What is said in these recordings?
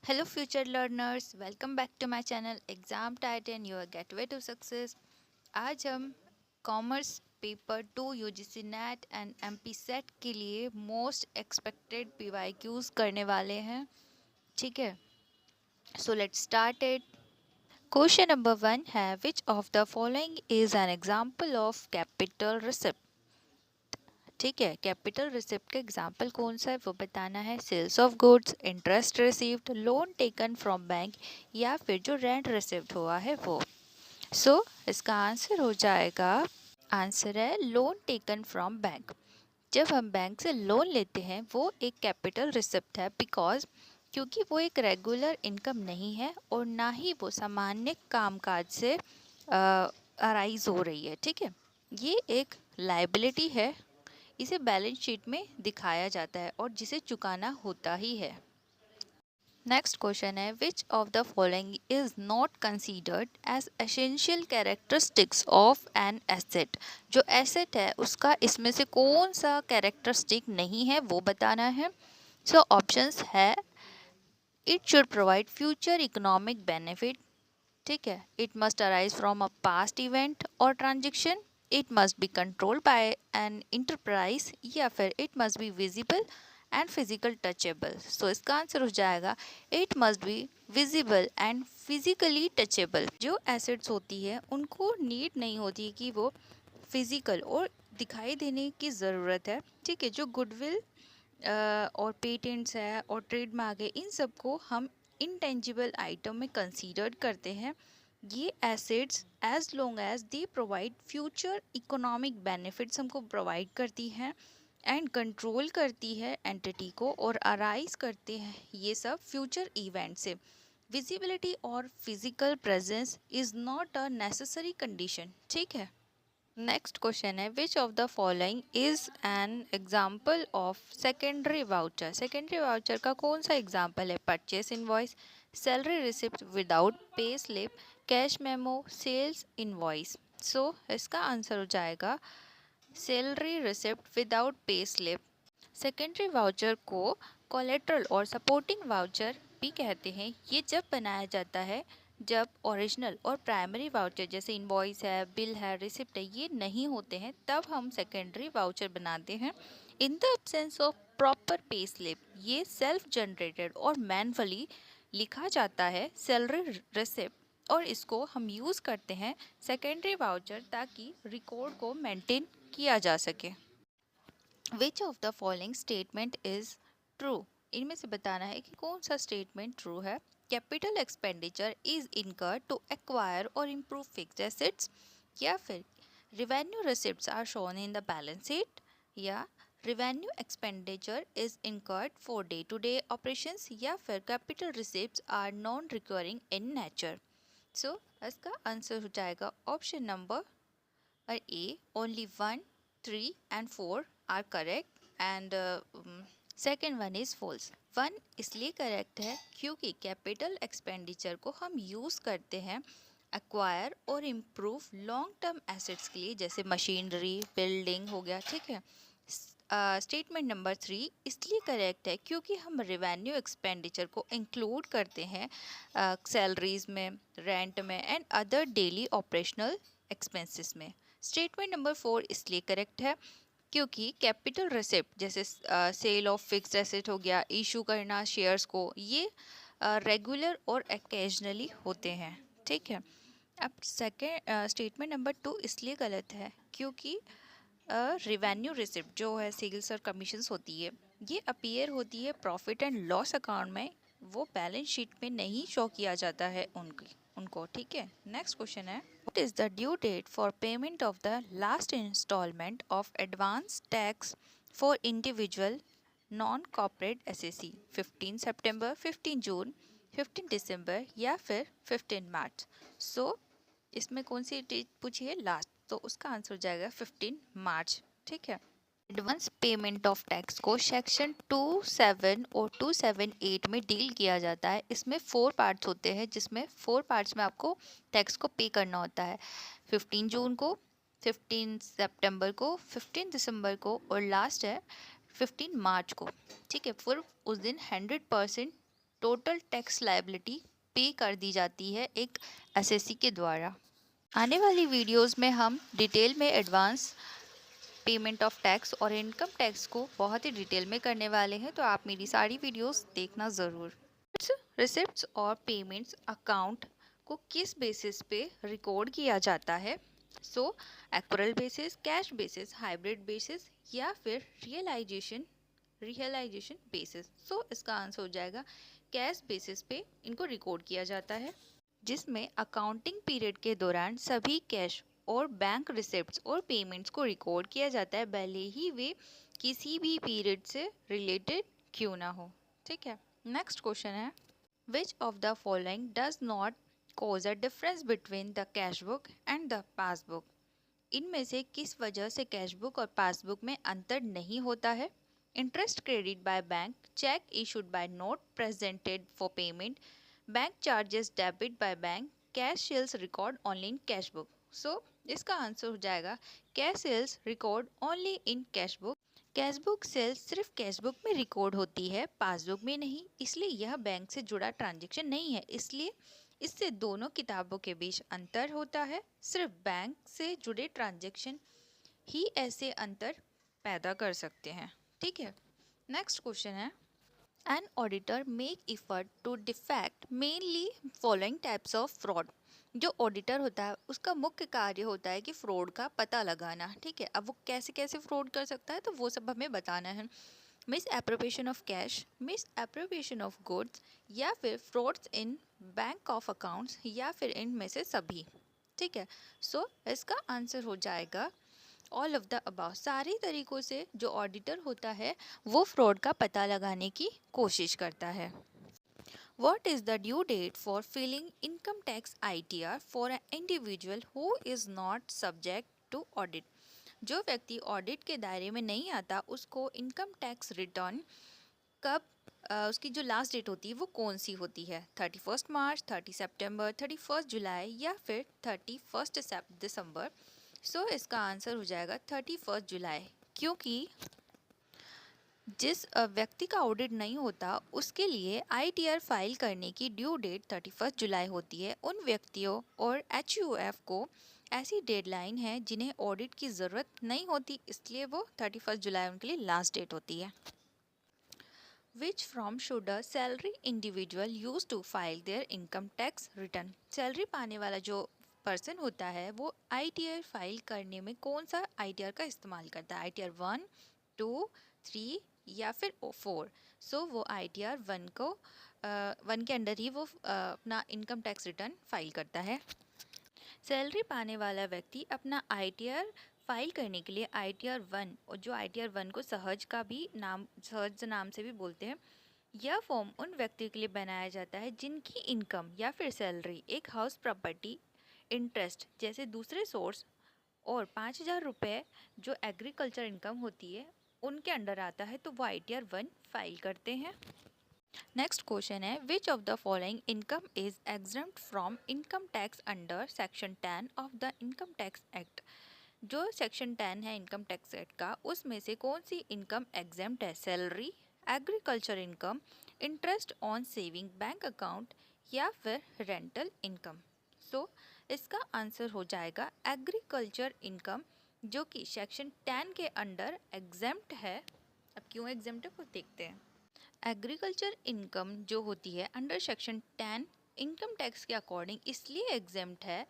Hello, future learners. Welcome back to my channel Exam Titan, your gateway to success. आज हम commerce paper 2 UGC net and MP set के लिए most expected PYQs करने वाले हैं. ठीक है, so let's start it. Question number 1 है, which of the following is an example of capital receipt. ठीक है, कैपिटल रिसिप्ट का एग्जाम्पल कौन सा है वो बताना है. Sales of goods, interest received, loan taken from bank, या फिर जो रेंट रिसीव्ड हुआ है वो. सो इसका आंसर हो जाएगा, आंसर है लोन टेकन फ्रॉम बैंक. जब हम बैंक से लोन लेते हैं वो एक कैपिटल रिसिप्ट है, बिकॉज क्योंकि वो एक रेगुलर इनकम नहीं है और ना ही वो सामान्य कामकाज से अराइज हो रही है. ठीक है, ये एक लाइबिलिटी है, इसे बैलेंस शीट में दिखाया जाता है और जिसे चुकाना होता ही है. नेक्स्ट क्वेश्चन है, which of the following is not considered as essential characteristics of an asset. जो एसेट है उसका इसमें से कौन सा कैरेक्टरिस्टिक नहीं है वो बताना है. सो ऑप्शंस है, it should provide future economic benefit. ठीक है, it must arise from a past event और transaction, it must be controlled by an enterprise, या फिर it must be visible and physical touchable. So इसका answer हो जाएगा, it must be visible and physically touchable. जो assets होती है उनको नीड नहीं होती कि वो फिजिकल और दिखाई देने की ज़रूरत है. ठीक है, जो गुडविल और पेटेंट्स है और ट्रेडमार्क है, इन सबको हम इंटेंजिबल आइटम में कंसीडर्ड करते हैं. ये assets as long as they provide future economic benefits हमको प्रोवाइड करती हैं एंड कंट्रोल करती है एंटिटी को और अराइज करते हैं ये सब फ्यूचर इवेंट से. विजिबिलिटी और physical presence is not a necessary condition. ठीक है, नेक्स्ट क्वेश्चन है, which of the following is an example of secondary voucher. Secondary voucher का कौन सा एग्जाम्पल है. Purchase invoice, salary receipt without pay slip, cash memo, sales invoice. So इसका answer हो जाएगा salary receipt without pay slip. Secondary voucher को collateral और supporting voucher भी कहते हैं. ये जब बनाया जाता है जब ओरिजिनल और प्राइमरी वाउचर जैसे इनवॉइस है, बिल है, रिसिप्ट है, ये नहीं होते हैं, तब हम सेकेंडरी वाउचर बनाते हैं. In the absence of proper pay slip, ये सेल्फ जनरेटेड और मैनुअली लिखा जाता है सैलरी रिसिप्ट, और इसको हम यूज़ करते हैं सेकेंडरी वाउचर ताकि रिकॉर्ड को मेंटेन किया जा सके. Which of the following statement is true. इनमें से बताना है कि कौन सा स्टेटमेंट ट्रू है. Capital expenditure is incurred to acquire और इम्प्रूव फिक्स्ड एसेट्स, या फिर revenue receipts are shown in the balance sheet, या revenue expenditure is incurred for day to day operations, या फिर capital receipts are non recurring in nature. सो इसका answer हो जाएगा option number A. Only 1, 3 and 4 are correct and second one is false. 1 इसलिए correct है क्योंकि capital expenditure को हम यूज़ करते हैं एक्वायर और इम्प्रूव लॉन्ग टर्म एसेट्स के लिए, जैसे मशीनरी, बिल्डिंग हो गया. ठीक है, स्टेटमेंट नंबर 3 इसलिए करेक्ट है क्योंकि हम रेवेन्यू एक्सपेंडिचर को इंक्लूड करते हैं सैलरीज में, रेंट में and other daily operational expenses में. स्टेटमेंट नंबर 4 इसलिए करेक्ट है क्योंकि कैपिटल रिसिप्ट जैसे सेल ऑफ फिक्स्ड एसेट हो गया, इशू करना शेयर्स को, ये रेगुलर और ओकेजनली होते हैं. ठीक है, अब सेकेंड स्टेटमेंट नंबर 2 इसलिए गलत है क्योंकि रिवेन्यू रिसिप्ट जो है सेल्स और कमीशंस होती है, ये अपीयर होती है प्रॉफिट एंड लॉस अकाउंट में, वो बैलेंस शीट में नहीं शो किया जाता है उनको. ठीक है, नेक्स्ट क्वेश्चन है, what is the due date for payment of the last instalment of advance tax for individual non corporate assessees. 15 सितंबर, 15 जून, 15 दिसंबर, या फिर 15 मार्च. सो इसमें कौन सी डेट पूछी है, लास्ट, तो उसका आंसर हो जाएगा 15 मार्च. ठीक है, एडवांस पेमेंट ऑफ टैक्स को सेक्शन 27 और 278 में डील किया जाता है. इसमें 4 पार्ट्स होते हैं जिसमें 4 पार्ट्स में आपको टैक्स को पे करना होता है. 15 जून को, 15 सितंबर को, 15 दिसंबर को और लास्ट है 15 मार्च को. ठीक है, फिर उस दिन 100% टोटल टैक्स लायबिलिटी पे कर दी जाती है एक एसएससी के द्वारा। आने वाली वीडियोस में हम डिटेल में एडवांस पेमेंट ऑफ टैक्स और इनकम टैक्स को बहुत ही डिटेल में करने वाले हैं, तो आप मेरी सारी वीडियोस देखना ज़रूर। रिसिप्ट्स और पेमेंट्स अकाउंट को किस बेसिस पे रिकॉर्ड किया जाता है? So accrual basis, cash basis, hybrid basis या फिर रियलाइजेशन बेसिस। सो इसका आंसर हो जाएगा कैश बेसिस पे इनको रिकॉर्ड किया जाता है, जिसमें अकाउंटिंग पीरियड के दौरान सभी कैश और बैंक रिसिप्ट्स और पेमेंट्स को रिकॉर्ड किया जाता है, भले ही वे किसी भी पीरियड से रिलेटेड क्यों ना हो। ठीक है, नेक्स्ट क्वेश्चन है, which of the following does not cause a difference between the cash book and the passbook? इनमें से किस वजह से कैश बुक और पासबुक में अंतर नहीं होता है? Interest credit by bank, cheque issued by not presented for payment, bank charges debit by bank, cash sales record only in cash book. So इसका आंसर हो जाएगा cash sales record only in cash book. Cash book sales सिर्फ cash book में record होती है, passbook में नहीं, इसलिए यह बैंक से जुड़ा ट्रांजैक्शन नहीं है, इसलिए इससे दोनों किताबों के बीच अंतर होता है। सिर्फ बैंक से जुड़े ट्रांजैक्शन ही ऐसे अंतर पैदा कर सकते हैं। ठीक है, नेक्स्ट क्वेश्चन है, an auditor make effort to detect mainly following types of fraud. जो ऑडिटर होता है उसका मुख्य कार्य होता है कि फ्रॉड का पता लगाना। ठीक है, अब वो कैसे कैसे फ्रॉड कर सकता है तो वो सब हमें बताना है। Miss appropriation of cash, miss appropriation of goods, या फिर frauds in bank of accounts, या फिर इनमें से सभी। ठीक है, सो इसका आंसर हो जाएगा ऑल ऑफ द अबाव। सारे तरीकों से जो ऑडिटर होता है वो फ्रॉड का पता लगाने की कोशिश करता है। What is the due date for filing income tax ITR for an individual who is not subject to audit? जो व्यक्ति ऑडिट के दायरे में नहीं आता उसको इनकम टैक्स रिटर्न कब उसकी जो लास्ट डेट होती है वो कौन सी होती है? 31 मार्च, 30 सितंबर, 31 जुलाई या फिर 31 दिसंबर। सो इसका आंसर हो जाएगा 31 जुलाई, क्योंकि जिस व्यक्ति का ऑडिट नहीं होता उसके लिए आईटीआर फाइल करने की ड्यू डेट 31 जुलाई होती है। उन व्यक्तियों और एचयूएफ को ऐसी डेडलाइन है जिन्हें ऑडिट की ज़रूरत नहीं होती, इसलिए वो 31 जुलाई उनके लिए लास्ट डेट होती है। Which from should a salary individual use to file their income tax return? Salary पाने वाला जो पर्सन होता है वो आईटीआर फाइल करने में कौन सा आईटीआर का इस्तेमाल करता है? आईटीआर 1, 2, 3 या फिर 4। सो वो आईटीआर 1 को 1 के अंडर ही वो अपना इनकम टैक्स रिटर्न फाइल करता है। सैलरी पाने वाला व्यक्ति अपना आईटीआर फाइल करने के लिए आईटीआर 1, और जो आईटीआर 1 को सहज नाम से भी बोलते हैं, यह फॉर्म उन व्यक्तियों के लिए बनाया जाता है जिनकी इनकम या फिर सैलरी एक हाउस प्रॉपर्टी, इंटरेस्ट जैसे दूसरे सोर्स और 5,000 रुपये जो एग्रीकल्चर इनकम होती है उनके अंडर आता है, तो वो आईटीआर 1 फाइल करते हैं। नेक्स्ट क्वेश्चन है, which of the following income is exempt from income tax under section 10 of the income tax act? जो सेक्शन 10 है इनकम टैक्स एक्ट का, उसमें से कौन सी इनकम एग्जम्प्ट है? Salary, agriculture income, interest on saving bank account या फिर rental income. सो इसका आंसर हो जाएगा एग्रीकल्चर इनकम, जो कि सेक्शन 10 के अंडर एग्जम्प्ट है। अब क्यों एग्जम्प्ट है वो देखते हैं। एग्रीकल्चर इनकम जो होती है अंडर सेक्शन 10 इनकम टैक्स के अकॉर्डिंग इसलिए एग्जम्प्ट है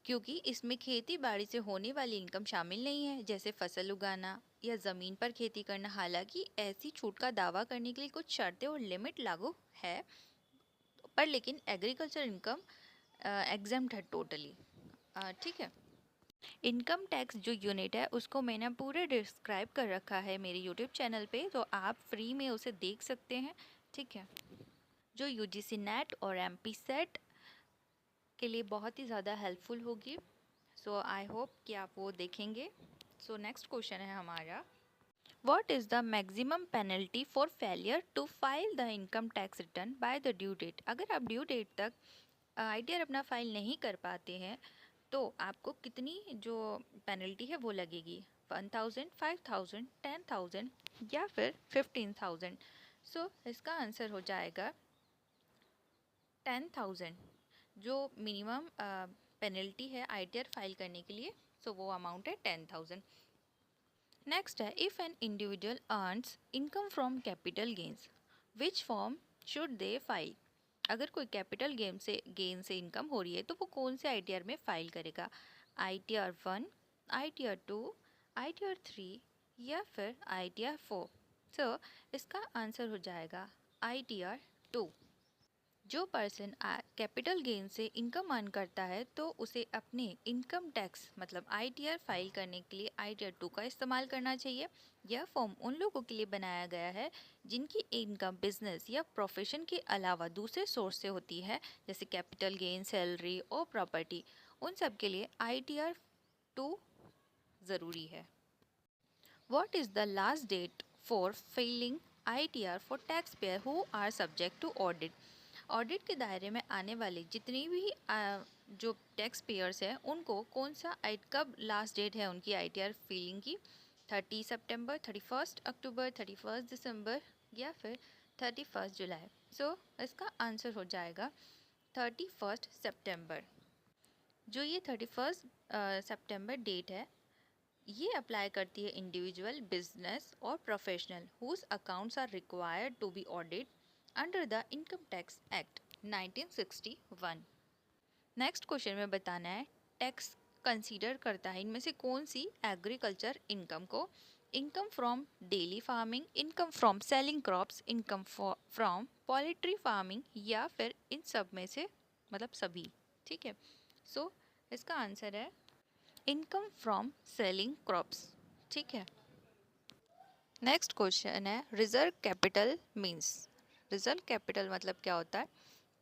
क्योंकि इसमें खेती बाड़ी से होने वाली इनकम शामिल नहीं है, जैसे फसल उगाना या ज़मीन पर खेती करना। हालांकि ऐसी छूट का दावा करने के लिए कुछ शर्तें और लिमिट लागू है, पर लेकिन एग्रीकल्चर इनकम एग्जम्प्ट है टोटली। ठीक है, इनकम टैक्स जो यूनिट है उसको मैंने पूरे डिस्क्राइब कर रखा है मेरे यूट्यूब चैनल पे, तो आप फ्री में उसे देख सकते हैं। ठीक है, जो यूजीसी नेट और एमपी सेट के लिए बहुत ही ज़्यादा हेल्पफुल होगी। सो आई होप कि आप वो देखेंगे। सो नेक्स्ट क्वेश्चन है हमारा, what is the maximum penalty for failure to file the income tax return by the due date? अगर आप ड्यू डेट तक आईटीआर अपना फाइल नहीं कर पाते हैं तो आपको कितनी जो पेनल्टी है वो लगेगी? 1,000, 5,000, 10,000 या फिर 15,000। सो इसका आंसर हो जाएगा 10,000 जो मिनिमम पेनल्टी है ITR फाइल करने के लिए, सो वो अमाउंट है 10,000। नेक्स्ट है, if an individual earns income from capital gains which form should they file. अगर कोई कैपिटल गेन से इनकम हो रही है तो वो कौन से ITR में फाइल करेगा, ITR 1, ITR 2, ITR 3 या फिर ITR 4। सो इसका आंसर हो जाएगा ITR 2। जो पर्सन कैपिटल गेन से इनकम अर्न करता है तो उसे अपने इनकम टैक्स मतलब ITR फाइल करने के लिए ITR 2 का इस्तेमाल करना चाहिए। यह फॉर्म उन लोगों के लिए बनाया गया है जिनकी इनकम बिजनेस या प्रोफेशन के अलावा दूसरे सोर्स से होती है, जैसे कैपिटल गेन, सैलरी और प्रॉपर्टी। उन सब के लिए ITR 2 ज़रूरी है। What is the last date for filing ITR for taxpayer who are subject to audit? Audit के दायरे में आने वाले जितनी भी जो टैक्स पेयर्स हैं उनको कौन सा कब लास्ट डेट है उनकी ITR फिलिंग की, 30 सितंबर, 31 अक्टूबर, 31 दिसंबर या फिर 31 जुलाई। सो इसका आंसर हो जाएगा 31 सितंबर। जो ये 31 सितंबर डेट है ये अप्लाई करती है इंडिविजुअल, बिजनेस और professional whose accounts are required to be audit under the income tax act 1961। Next question में बताना है टैक्स कंसीडर करता है इनमें से कौन सी एग्रीकल्चर इनकम को, income from daily farming, income from selling crops, income from poultry farming या फिर इन सब में से मतलब सभी। ठीक है, सो इसका आंसर है इनकम फ्रॉम सेलिंग क्रॉप्स। ठीक है, नेक्स्ट क्वेश्चन है reserve capital means. Reserve capital मतलब क्या होता है,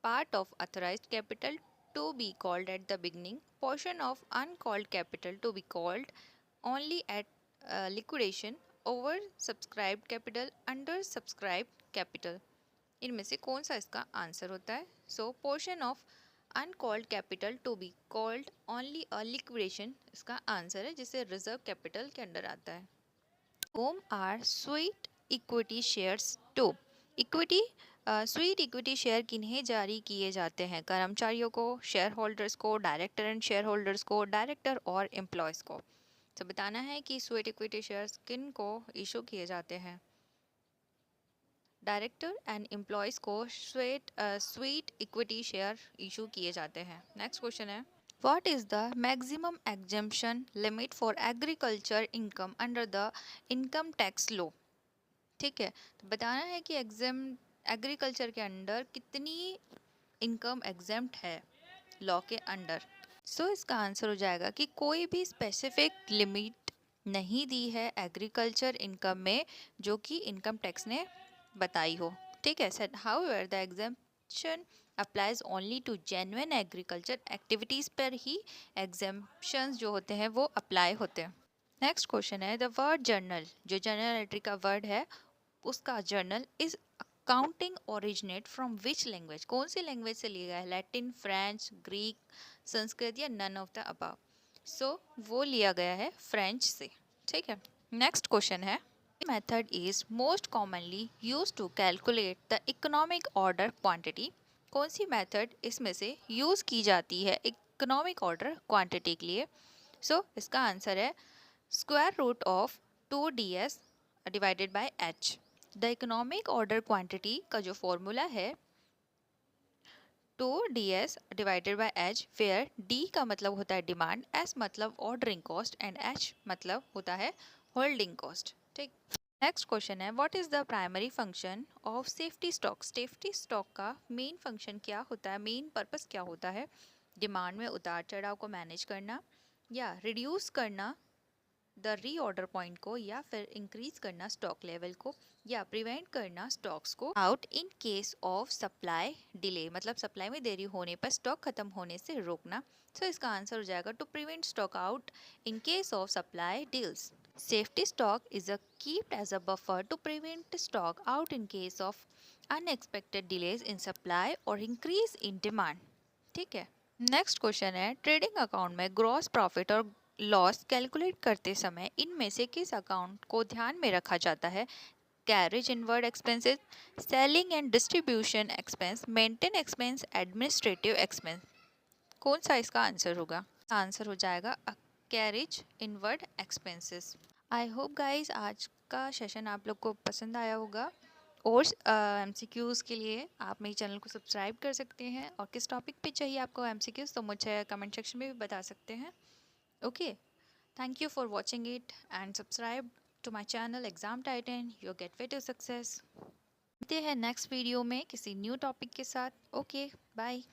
part of authorised capital to be called at the beginning, portion of uncalled capital to be called only at liquidation, over subscribed capital, under subscribed capital. इनमें से कौन सा इसका answer होता है। So portion of uncalled capital to be called only a liquidation इसका answer है, जिसे रिजर्व कैपिटल के अंडर आता है। Whom are sweat equity shares to. Equity sweat equity share किन्हें जारी किए जाते हैं, कर्मचारियों को, शेयर होल्डर्स को, डायरेक्टर एंड शेयर होल्डर्स को, डायरेक्टर और एम्प्लॉयज़ को। तो बताना है कि स्वीट इक्विटी शेयर्स किन को इशू किए जाते हैं। डायरेक्टर एंड एम्प्लॉयज़ को स्वीट इक्विटी शेयर इशू किए जाते हैं। नेक्स्ट क्वेश्चन है what is the maximum exemption limit for agriculture income under the income tax law. ठीक है, तो बताना है कि एग्रीकल्चर के अंडर कितनी इनकम एग्जेम्प्ट है लॉ के अंडर। सो इसका आंसर हो जाएगा कि कोई भी स्पेसिफिक लिमिट नहीं दी है एग्रीकल्चर इनकम में जो कि इनकम टैक्स ने बताई हो। ठीक है, said however the exemption applies only to genuine agriculture activities पर ही एग्जेम्पशंस जो होते हैं वो अप्लाई होते हैं। नेक्स्ट क्वेश्चन है द वर्ड जर्नल, जो जर्नल एंट्री का वर्ड है उसका journal is accounting originate from which language, कौन सी लैंग्वेज से लिया गया है, लैटिन, फ्रेंच, ग्रीक, संस्कृत या none of the above. So वो लिया गया है फ्रेंच से। ठीक है, नेक्स्ट क्वेश्चन है method is most commonly use to calculate the economic order quantity. कौन सी मेथड इसमें से यूज की जाती है इकोनॉमिक ऑर्डर क्वांटिटी के लिए। सो इसका आंसर है square root of 2ds divided by h। The economic order quantity का जो फॉर्मूला है 2ds divided by h, where d का मतलब होता है डिमांड, s मतलब ऑर्डरिंग कॉस्ट एंड h मतलब होता है होल्डिंग कॉस्ट। ठीक, नेक्स्ट क्वेश्चन है what is the primary function of safety stock. Safety stock का मेन फंक्शन क्या होता है, मेन पर्पस क्या होता है, डिमांड में उतार चढ़ाव को मैनेज करना या रिड्यूस करना द रीऑर्डर पॉइंट को या फिर इंक्रीज करना स्टॉक लेवल को या प्रिवेंट करना स्टॉक्स को out in case of supply delay, मतलब सप्लाई में देरी होने पर स्टॉक खत्म होने से रोकना। सो इसका आंसर हो जाएगा to prevent stock out in case of supply deals. Safety stock is a keeped as a buffer to prevent stock out in case of unexpected delays in supply और इंक्रीज इन डिमांड। ठीक है, next question है trading account में gross profit और loss calculate करते समय इनमें से किस अकाउंट को ध्यान में रखा जाता है, carriage inward expenses, selling and distribution expense, maintain expense, administrative expense. कौन सा इसका आंसर होगा? आंसर हो जाएगा carriage inward expenses. I hope guys आज का सेशन आप लोग को पसंद आया होगा। और एमसीक्यूज़ के लिए आप मेरे चैनल को सब्सक्राइब कर सकते हैं, और किस टॉपिक पे चाहिए आपको एमसीक्यूज़ तो मुझे कमेंट सेक्शन में भी बता सकते हैं। Okay, thank you for watching it and subscribe to my channel exam titan your gateway to success. मिलते हैं नेक्स्ट वीडियो में किसी न्यू टॉपिक के साथ। Okay, bye.